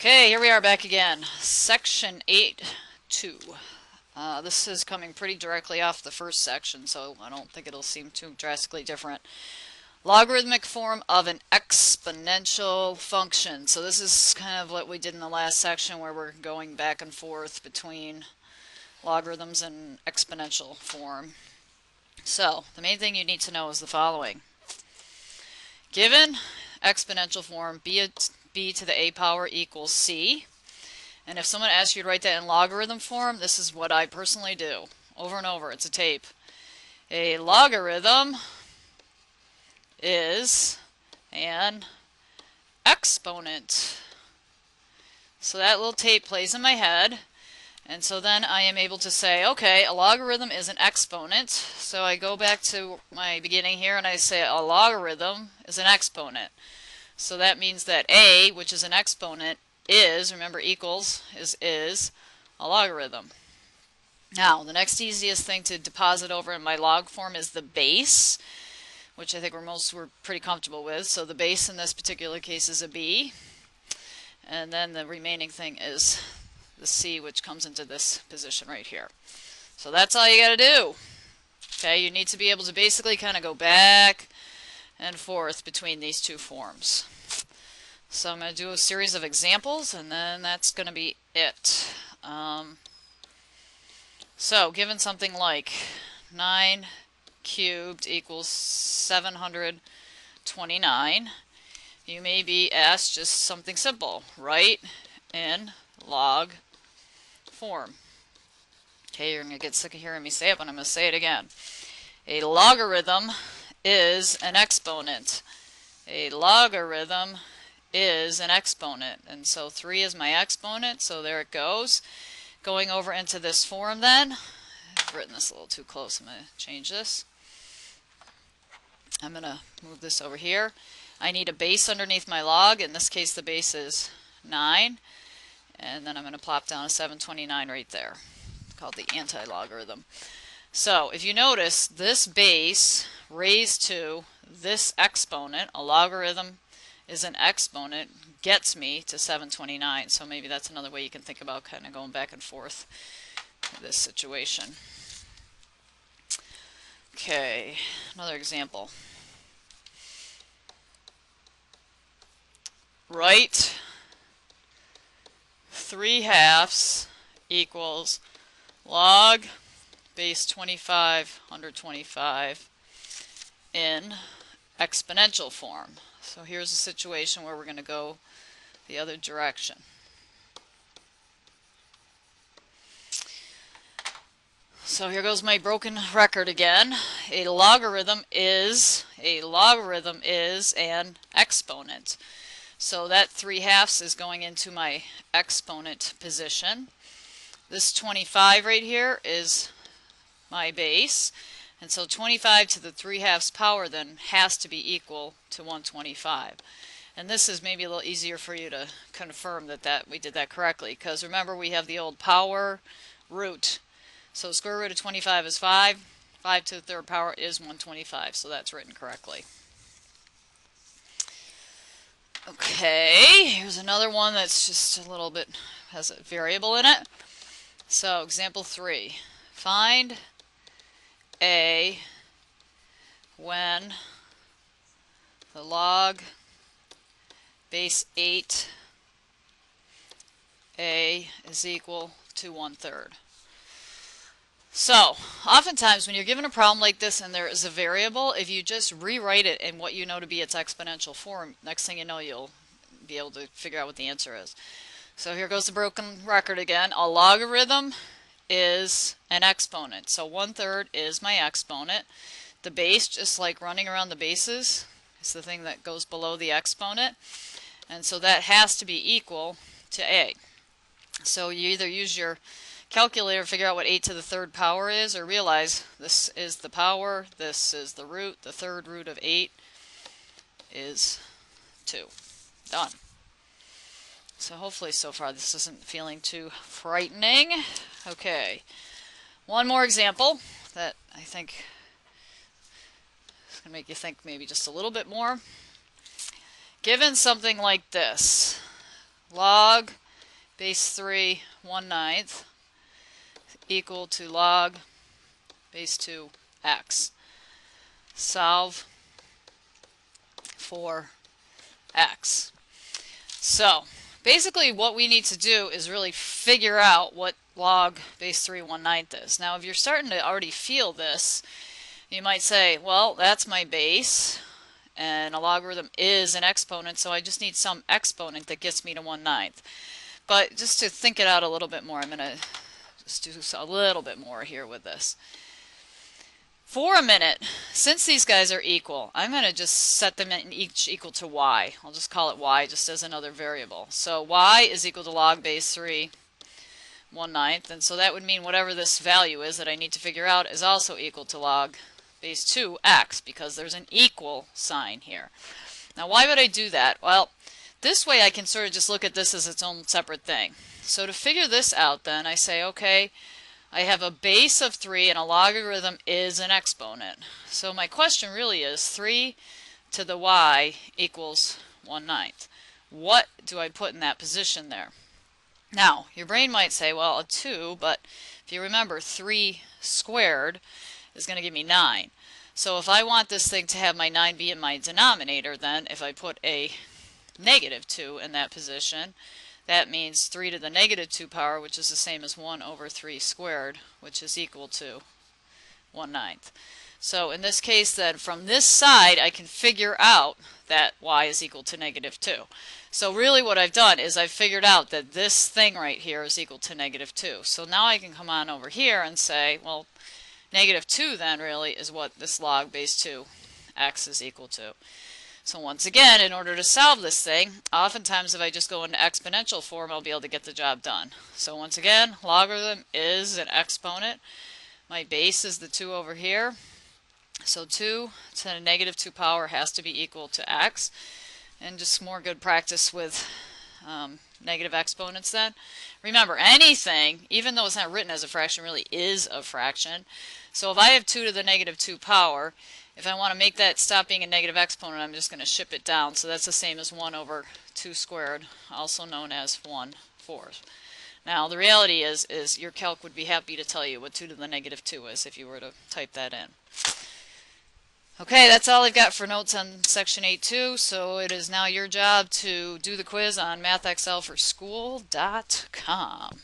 Okay, here we are back again. Section 8.2. This is coming pretty directly off the first section, so I don't think it'll seem too drastically different. Logarithmic form of an exponential function. So this is kind of what we did in the last section where we're going back and forth between logarithms and exponential form. So the main thing you need to know is the following. Given exponential form, b to the a power equals c. And if someone asks you to write that in logarithm form, this is what I personally do. Over and over, it's a tape. A logarithm is an exponent. So that little tape plays in my head. And so then I am able to say, okay, a logarithm is an exponent. So I go back to my beginning here and I say a logarithm is an exponent. So that means that a, which is an exponent, is, remember equals, is a logarithm. Now, the next easiest thing to deposit over in my log form is the base, which I think we're pretty comfortable with. So the base in this particular case is a b. And then the remaining thing is the c, which comes into this position right here. So that's all you got to do. Okay, you need to be able to basically kind of go back and forth between these two forms. So I'm going to do a series of examples, and then that's going to be it. So given something like 9 cubed equals 729, you may be asked just something simple. Write in log form. Okay, you're going to get sick of hearing me say it, but I'm going to say it again. A logarithm is an exponent. A logarithm is an exponent, and so 3 is my exponent, so there it goes. Going over into this form then, I've written this a little too close, I'm going to change this. I'm going to move this over here. I need a base underneath my log. In this case the base is 9, and then I'm going to plop down a 729 right there. It's called the anti-logarithm. So if you notice, this base raised to this exponent, a logarithm is an exponent, gets me to 729. So maybe that's another way you can think about kind of going back and forth in this situation. Okay, another example. Write 3/2 equals log base 25 under 25 in exponential form. So here's a situation where we're going to go the other direction. So here goes my broken record again. A logarithm is an exponent. So that 3/2 is going into my exponent position. This 25 right here is my base. And so 25 to the 3/2 power then has to be equal to 125. And this is maybe a little easier for you to confirm that we did that correctly, because remember we have the old power root. So square root of 25 is 5. 5 to the third power is 125, so that's written correctly. Okay, here's another one that's just a little bit, has a variable in it. So example 3. Find a when the log base 8 a is equal to 1/3. So oftentimes when you're given a problem like this and there is a variable, if you just rewrite it in what you know to be its exponential form, next thing you know you'll be able to figure out what the answer is. So here goes the broken record again. A logarithm is an exponent. So 1/3 is my exponent. The base, just like running around the bases, is the thing that goes below the exponent. And so that has to be equal to a. So you either use your calculator to figure out what 8 to the third power is, or realize this is the power, this is the root, the third root of 8 is 2. Done. So hopefully so far this isn't feeling too frightening. Okay, one more example that I think is going to make you think maybe just a little bit more. Given something like this, log base 3 1/9 equal to log base 2 x. Solve for x. So basically what we need to do is really figure out what log base 3 1/9 is. Now if you're starting to already feel this, you might say, well, that's my base and a logarithm is an exponent, so I just need some exponent that gets me to 1/9. But just to think it out a little bit more, I'm going to just do a little bit more here with this. For a minute, since these guys are equal, I'm going to just set them in each equal to y. I'll just call it y just as another variable. So y is equal to log base 3 1/9, and so that would mean whatever this value is that I need to figure out is also equal to log base 2 x, because there's an equal sign here. Now why would I do that? Well, this way I can sort of just look at this as its own separate thing. So to figure this out then, I say, okay, I have a base of 3 and a logarithm is an exponent. So my question really is 3 to the y equals 1/9. What do I put in that position there? Now, your brain might say, well, a 2, but if you remember, 3 squared is going to give me 9. So if I want this thing to have my 9 be in my denominator, then if I put a negative 2 in that position, that means 3 to the negative 2 power, which is the same as 1 over 3 squared, which is equal to 1/9. So in this case then, from this side, I can figure out that y is equal to negative 2. So really what I've done is I've figured out that this thing right here is equal to negative 2. So now I can come on over here and say, well, negative 2 then really is what this log base 2 x is equal to. So once again, in order to solve this thing, oftentimes if I just go into exponential form, I'll be able to get the job done. So once again, logarithm is an exponent. My base is the 2 over here. So 2 to the negative 2 power has to be equal to x. And just more good practice with negative exponents then. Remember, anything, even though it's not written as a fraction, really is a fraction. So if I have 2 to the negative 2 power, if I want to make that stop being a negative exponent, I'm just going to ship it down. So that's the same as 1 over 2 squared, also known as 1/4. Now the reality is your calc would be happy to tell you what 2 to the negative 2 is if you were to type that in. Okay, that's all I've got for notes on section 8.2, so it is now your job to do the quiz on mathexcelforschool.com.